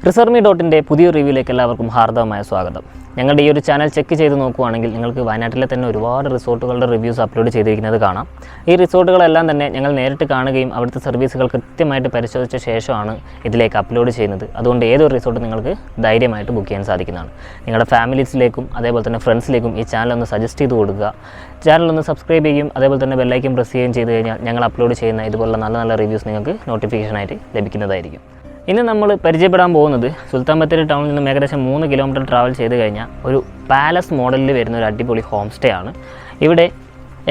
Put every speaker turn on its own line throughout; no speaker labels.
റിസർമി.ന്റെ പുതിയ റിവ്യൂയിലേക്ക് എല്ലാവർക്കും ഹാർദവമായ സ്വാഗതം. ഞങ്ങളുടെ ഈ ഒരു ചാനൽ ചെക്ക് ചെയ്ത് നോക്കുകയാണെങ്കിൽ നിങ്ങൾക്ക് വയനാട്ടിലെ തന്നെ ഒരുപാട് റിസോർട്ടുകളുടെ റിവ്യൂസ് അപ്ലോഡ് ചെയ്തിരിക്കുന്നത് കാണാം. ഈ റിസോർട്ടുകളെല്ലാം തന്നെ ഞങ്ങൾ നേരിട്ട് കാണുകയും അവിടുത്തെ സർവീസുകൾ കൃത്യമായിട്ട് പരിശോധിച്ച ശേഷമാണ് ഇതിലേക്ക് അപ്ലോഡ് ചെയ്യുന്നത്. അതുകൊണ്ട് ഏതൊരു റിസോർട്ട് നിങ്ങൾക്ക് ധൈര്യമായിട്ട് ബുക്ക് ചെയ്യാൻ സാധിക്കുന്നതാണ്. നിങ്ങളുടെ ഫാമിലീസിലേക്കും അതേപോലെ തന്നെ ഫ്രണ്ട്സിലേക്കും ഈ ചാനൽ ഒന്ന് സജസ്റ്റ് ചെയ്ത് കൊടുക്കുക. ചാനൽ ഒന്ന് സബ്സ്ക്രൈബ് ചെയ്യും, അതേപോലെ തന്നെ ബെല്ലൈക്കൻ പ്രസ് ചെയ്യുകയും ചെയ്ത് കഴിഞ്ഞാൽ ഞങ്ങൾ അപ്ലോഡ് ചെയ്യുന്ന ഇതുപോലുള്ള നല്ല നല്ല റിവ്യൂസ് നിങ്ങൾക്ക് നോട്ടിഫിക്കേഷനായിട്ട് ലഭിക്കുന്നതായിരിക്കും. ഇന്ന് നമ്മൾ പരിചയപ്പെടാൻ പോകുന്നത് സുൽത്താൻ ബത്തേരി ടൗണിൽ നിന്നും ഏകദേശം 3 കിലോമീറ്റർ ട്രാവൽ ചെയ്ത് കഴിഞ്ഞാൽ ഒരു പാലസ് മോഡലിൽ വരുന്ന ഒരു അടിപൊളി ഹോം സ്റ്റേ ആണ്. ഇവിടെ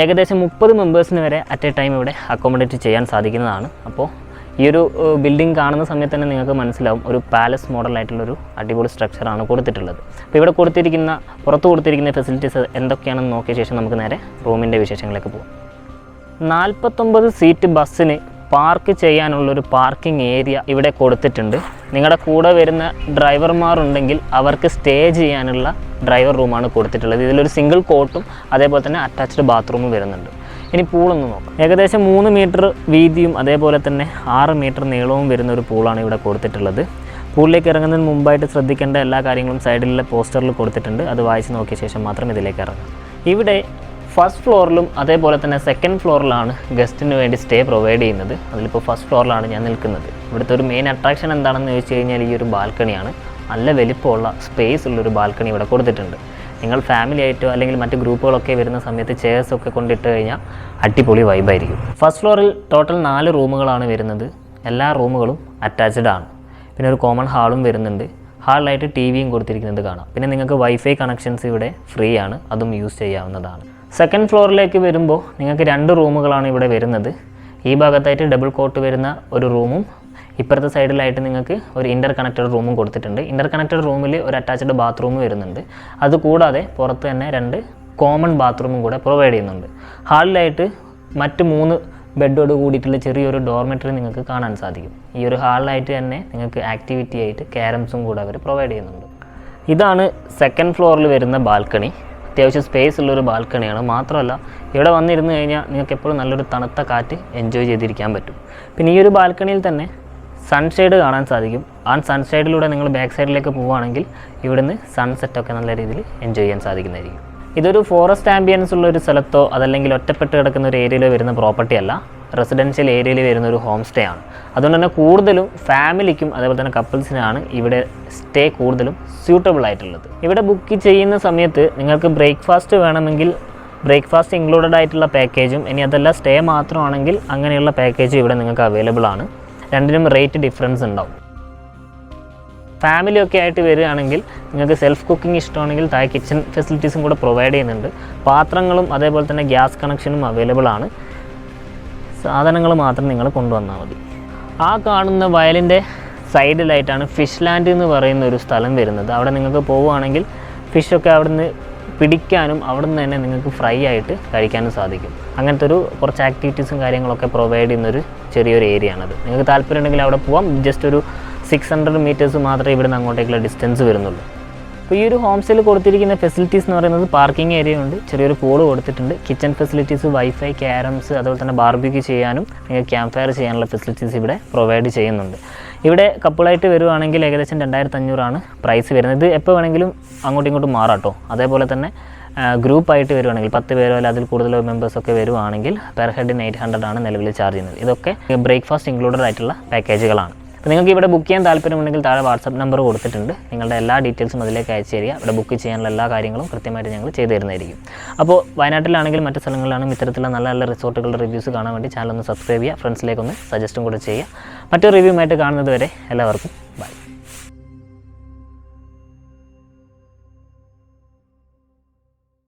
ഏകദേശം 30 മെമ്പേഴ്സിന് വരെ അറ്റ് എ ടൈം ഇവിടെ അക്കോമഡേറ്റ് ചെയ്യാൻ സാധിക്കുന്നതാണ്. അപ്പോൾ ഈ ഒരു ബിൽഡിംഗ് കാണുന്ന സമയത്ത് തന്നെ നിങ്ങൾക്ക് മനസ്സിലാവും ഒരു പാലസ് മോഡലായിട്ടുള്ളൊരു അടിപൊളി സ്ട്രക്ചറാണ് കൊടുത്തിട്ടുള്ളത്. അപ്പോൾ ഇവിടെ പുറത്ത് കൊടുത്തിരിക്കുന്ന ഫെസിലിറ്റീസ് എന്തൊക്കെയാണെന്ന് നോക്കിയ ശേഷം നമുക്ക് നേരെ റൂമിൻ്റെ വിശേഷങ്ങളിലേക്ക് പോകാം. 49 സീറ്റ് ബസ്സിന് പാർക്ക് ചെയ്യാനുള്ളൊരു പാർക്കിംഗ് ഏരിയ ഇവിടെ കൊടുത്തിട്ടുണ്ട്. നിങ്ങളുടെ കൂടെ വരുന്ന ഡ്രൈവർമാരുണ്ടെങ്കിൽ അവർക്ക് സ്റ്റേ ചെയ്യാനുള്ള ഡ്രൈവർ റൂമാണ് കൊടുത്തിട്ടുള്ളത്. ഇതിലൊരു സിംഗിൾ കോട്ടും അതേപോലെ തന്നെ അറ്റാച്ച്ഡ് ബാത്റൂമും വരുന്നുണ്ട്. ഇനി പൂളൊന്ന് നോക്കാം. ഏകദേശം 3 മീറ്റർ വീതിയും അതേപോലെ തന്നെ 6 മീറ്റർ നീളവും വരുന്ന ഒരു പൂളാണ് ഇവിടെ കൊടുത്തിട്ടുള്ളത്. പൂളിലേക്ക് ഇറങ്ങുന്നതിന് മുമ്പായിട്ട് ശ്രദ്ധിക്കേണ്ട എല്ലാ കാര്യങ്ങളും സൈഡിലുള്ള പോസ്റ്ററിൽ കൊടുത്തിട്ടുണ്ട്. അത് വായിച്ച് നോക്കിയ ശേഷം മാത്രം ഇതിലേക്ക് ഇറങ്ങാം. ഇവിടെ ഫസ്റ്റ് ഫ്ലോറിലും അതേപോലെ തന്നെ സെക്കൻഡ് ഫ്ലോറിലാണ് ഗസ്റ്റിന് വേണ്ടി സ്റ്റേ പ്രൊവൈഡ് ചെയ്യുന്നത്. അതിലിപ്പോൾ ഫസ്റ്റ് ഫ്ലോറിലാണ് ഞാൻ നിൽക്കുന്നത്. ഇവിടുത്തെ ഒരു മെയിൻ അട്രാക്ഷൻ എന്താണെന്ന് ചോദിച്ചു കഴിഞ്ഞാൽ ഈ ഒരു ബാൽക്കണിയാണ്. നല്ല വലിപ്പമുള്ള സ്പേസ് ഉള്ളൊരു ബാൽക്കണി ഇവിടെ കൊടുത്തിട്ടുണ്ട്. നിങ്ങൾ ഫാമിലി ആയിട്ടോ അല്ലെങ്കിൽ മറ്റ് ഗ്രൂപ്പുകളൊക്കെ വരുന്ന സമയത്ത് ചെയർസൊക്കെ കൊണ്ടിട്ട് കഴിഞ്ഞാൽ അടിപൊളി വൈബായിരിക്കും. ഫസ്റ്റ് ഫ്ലോറിൽ ടോട്ടൽ 4 റൂമുകളാണ് വരുന്നത്. എല്ലാ റൂമുകളും അറ്റാച്ച്ഡ് ആണ്. പിന്നെ ഒരു കോമൺ ഹാളും വരുന്നുണ്ട്. ഹാളിലായിട്ട് ടി വിയും കൊടുത്തിരിക്കുന്നത് കാണാം. പിന്നെ നിങ്ങൾക്ക് വൈഫൈ കണക്ഷൻസ് ഇവിടെ ഫ്രീ ആണ്, അതും യൂസ് ചെയ്യാവുന്നതാണ്. സെക്കൻഡ് ഫ്ലോറിലേക്ക് വരുമ്പോൾ നിങ്ങൾക്ക് 2 റൂമുകളാണ് ഇവിടെ വരുന്നത്. ഈ ഭാഗത്തായിട്ട് ഡബിൾ കോട്ട് വരുന്ന ഒരു റൂമും ഇപ്പുറത്തെ സൈഡിലായിട്ട് നിങ്ങൾക്ക് ഒരു ഇൻ്റർ കണക്റ്റഡ് റൂമും കൊടുത്തിട്ടുണ്ട്. ഇൻ്റർ കണക്റ്റഡ് റൂമിൽ ഒരു അറ്റാച്ച്ഡ് ബാത്റൂം വരുന്നുണ്ട്. അതുകൂടാതെ പുറത്ത് തന്നെ 2 കോമൺ ബാത്റൂമും കൂടെ പ്രൊവൈഡ് ചെയ്യുന്നുണ്ട്. ഹാളിലായിട്ട് മറ്റ് 3 ബെഡോട് കൂടിയിട്ടുള്ള ചെറിയൊരു ഡോർമെറ്ററി നിങ്ങൾക്ക് കാണാൻ സാധിക്കും. ഈ ഒരു ഹാളിലായിട്ട് തന്നെ നിങ്ങൾക്ക് ആക്ടിവിറ്റി ആയിട്ട് ക്യാരംസും കൂടെ അവർ പ്രൊവൈഡ് ചെയ്യുന്നുണ്ട്. ഇതാണ് സെക്കൻഡ് ഫ്ലോറിൽ വരുന്ന ബാൽക്കണി. അത്യാവശ്യം സ്പേസ് ഉള്ളൊരു ബാൽക്കണിയാണ്. മാത്രമല്ല ഇവിടെ വന്നിരുന്ന് കഴിഞ്ഞാൽ നിങ്ങൾക്ക് എപ്പോഴും നല്ലൊരു തണുത്ത കാറ്റ് എൻജോയ് ചെയ്തിരിക്കാൻ പറ്റും. പിന്നെ ഈ ഒരു ബാൽക്കണിയിൽ തന്നെ സൺഷെയ്ഡ് കാണാൻ സാധിക്കും. ആ സൺഷെയ്ഡിലൂടെ നിങ്ങൾ ബാക്ക് സൈഡിലേക്ക് പോവുകയാണെങ്കിൽ ഇവിടുന്ന് സൺസെറ്റൊക്കെ നല്ല രീതിയിൽ എൻജോയ് ചെയ്യാൻ സാധിക്കുന്നതായിരിക്കും. ഇതൊരു ഫോറസ്റ്റ് ആംബിയൻസ് ഉള്ള ഒരു സ്ഥലത്തോ അതല്ലെങ്കിൽ ഒറ്റപ്പെട്ട് കിടക്കുന്ന ഒരു ഏരിയയിലോ വരുന്ന പ്രോപ്പർട്ടി അല്ല, റെസിഡൻഷ്യൽ ഏരിയയിൽ വരുന്ന ഒരു ഹോം സ്റ്റേ ആണ്. അതുകൊണ്ട് തന്നെ കൂടുതലും ഫാമിലിക്കും അതേപോലെ തന്നെ കപ്പിൾസിനാണ് ഇവിടെ സ്റ്റേ കൂടുതലും സ്യൂട്ടബിൾ ആയിട്ടുള്ളത്. ഇവിടെ ബുക്ക് ചെയ്യുന്ന സമയത്ത് നിങ്ങൾക്ക് ബ്രേക്ക്ഫാസ്റ്റ് വേണമെങ്കിൽ ബ്രേക്ക്ഫാസ്റ്റ് ഇൻക്ലൂഡഡ് ആയിട്ടുള്ള പാക്കേജും, ഇനി അതല്ല സ്റ്റേ മാത്രമാണെങ്കിൽ അങ്ങനെയുള്ള പാക്കേജും ഇവിടെ നിങ്ങൾക്ക് അവൈലബിൾ ആണ്. രണ്ടിനും റേറ്റ് ഡിഫറൻസ് ഉണ്ടാവും. ഫാമിലിയൊക്കെ ആയിട്ട് വരികയാണെങ്കിൽ നിങ്ങൾക്ക് സെൽഫ് കുക്കിംഗ് ഇഷ്ടമാണെങ്കിൽ താഴെ കിച്ചൺ ഫെസിലിറ്റീസും കൂടെ പ്രൊവൈഡ് ചെയ്യുന്നുണ്ട്. പാത്രങ്ങളും അതേപോലെ തന്നെ ഗ്യാസ് കണക്ഷനും അവൈലബിൾ ആണ്. സാധനങ്ങൾ മാത്രം നിങ്ങൾ കൊണ്ടുവന്നാൽ മതി. ആ കാണുന്ന വയലിൻ്റെ സൈഡിലായിട്ടാണ് ഫിഷ് ലാൻഡ് എന്ന് പറയുന്ന ഒരു സ്ഥലം വരുന്നത്. അവിടെ നിങ്ങൾക്ക് പോവുകയാണെങ്കിൽ ഫിഷൊക്കെ അവിടുന്ന് പിടിക്കാനും അവിടുന്ന് തന്നെ നിങ്ങൾക്ക് ഫ്രൈ ആയിട്ട് കഴിക്കാനും സാധിക്കും. അങ്ങനത്തെ കുറച്ച് ആക്ടിവിറ്റീസും കാര്യങ്ങളൊക്കെ പ്രൊവൈഡ് ചെയ്യുന്നൊരു ചെറിയൊരു ഏരിയ ആണത്. നിങ്ങൾക്ക് താല്പര്യം ഉണ്ടെങ്കിൽ അവിടെ പോവാം. ജസ്റ്റ് ഒരു 600 മീറ്റേഴ്സ് മാത്രമേ ഇവിടുന്ന് അങ്ങോട്ടേക്കുള്ള ഡിസ്റ്റൻസ് വരുന്നുള്ളൂ. അപ്പോൾ ഈ ഒരു ഹോം സ്റ്റേയിൽ കൊടുത്തിരിക്കുന്ന ഫെസിലിറ്റീസ് എന്ന് പറയുന്നത് പാർക്കിംഗ് ഏരിയ ഉണ്ട്, ചെറിയൊരു പൂള് കൊടുത്തിട്ടുണ്ട്, കിച്ചൺ ഫെസിലിറ്റീസ്, വൈഫൈ, ക്യാരംസ്, അതുപോലെ തന്നെ ബാർബിക്യൂ ചെയ്യാനും നിങ്ങൾക്ക് ക്യാമ്പ് ഫയർ ചെയ്യാനുള്ള ഫെസിലിറ്റീസ് ഇവിടെ പ്രൊവൈഡ് ചെയ്യുന്നുണ്ട്. ഇവിടെ കപ്പിളായിട്ട് വരുവാണെങ്കിൽ ഏകദേശം 2500 പ്രൈസ് വരുന്നത്. ഇത് എപ്പോൾ വേണമെങ്കിലും അങ്ങോട്ടും ഇങ്ങോട്ടും മാറാട്ടോ. അതേപോലെ തന്നെ ഗ്രൂപ്പായിട്ട് വരുവാണെങ്കിൽ 10 പേരോ അല്ലെങ്കിൽ അതിൽ കൂടുതലോ മെമ്പേഴ്സൊക്കെ വരുവാണെങ്കിൽ പെർ ഹെഡിന് 800 നിലവിൽ ചാർജ് ചെയ്യുന്നത്. ഇതൊക്കെ ബ്രേക്ക്ഫാസ്റ്റ് ഇൻക്ലൂഡഡ് ആയിട്ടുള്ള പാക്കേജുകളാണ്. അപ്പോൾ നിങ്ങൾക്ക് ഇവിടെ ബുക്ക് ചെയ്യാൻ താല്പര്യമുണ്ടെങ്കിൽ താഴെ വാട്സപ്പ് നമ്പർ കൊടുത്തിട്ടുണ്ട്. നിങ്ങളുടെ എല്ലാ ഡീറ്റെയിൽസും അതിലേക്ക് അയച്ചു തരിക. ഇവിടെ ബുക്ക് ചെയ്യാനുള്ള എല്ലാ കാര്യങ്ങളും കൃത്യമായിട്ട് ഞങ്ങൾ ചെയ്തു തരുന്നതായിരിക്കും. അപ്പോൾ വയനാട്ടിലാണെങ്കിലും മറ്റ് സ്ഥലങ്ങളിലാണെങ്കിലും ഇത്തരത്തിലുള്ള നല്ല നല്ല റിസോർട്ടുകളുടെ റിവ്യൂസ് കാണാൻ വേണ്ടി ചാനൽ ഒന്ന് സബ്സ്ക്രൈബ് ചെയ്യുക. ഫ്രണ്ട്സിലേക്കൊന്ന് സജസ്റ്റും കൂടെ ചെയ്യുക. മറ്റൊരു റിവ്യൂമായിട്ട് കാണുന്നത് വരെ എല്ലാവർക്കും ബൈ.